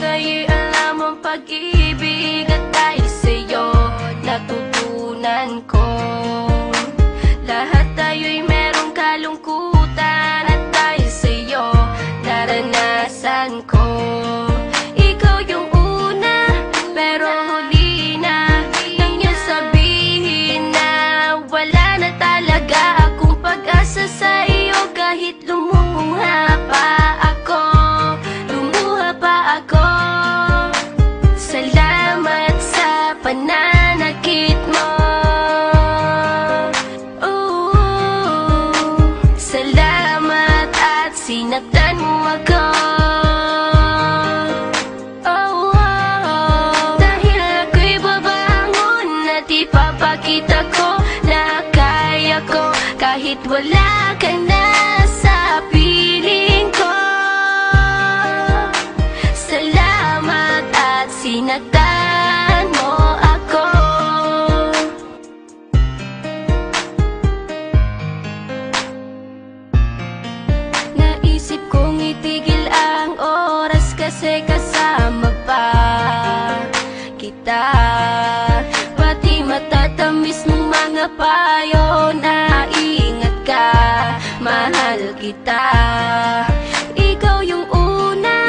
tayo'y alam ang pag-ibig, at dahil sa'yo natutunan ko. Lahat tayo'y merong kalungkutan, at dahil sa'yo naranasan ko. Ikaw yung una, pero huli na, nang iyong sabihin na wala na talaga akong pag-asa sa iyo. Kahit lumuha pa ako, salamat sa pananakit mo. Salamat at sinaktan mo ako. Dahil ako'y babangon at ipapakita ko na kaya ko, kahit wala ka na sa piling ko. Salamat at sinaktan mo ako. Naisip kong itigil ang oras kasi kasama pa kita. Pati matatamis mong mga payo na ingat ka, mahal kita. Ikaw yung una,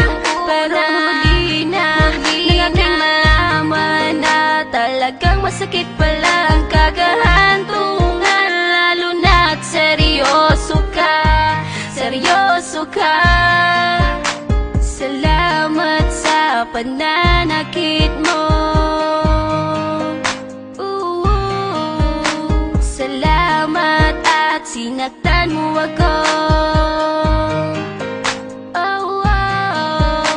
pero huli na, nang aking malaman na talagang masakit pala ang kagahantungan. Lalo na't seryoso ka, seryoso ka. Salamat sa pananakit mo. Salamat at sinaktan mo ako.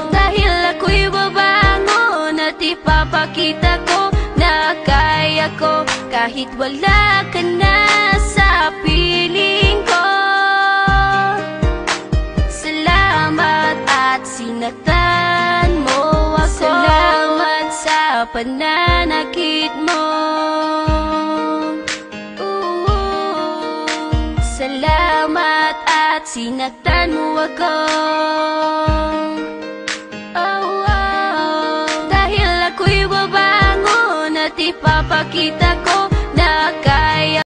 Dahil ako'y babangon at ipapakita ko na kaya ko, kahit wala ka na sa piling ko. Salamat at sinaktan mo ako. Salamat sa pananakit mo. Salamat at sinaktan mo ako. Dahil ako'y babangon at ipapakita ko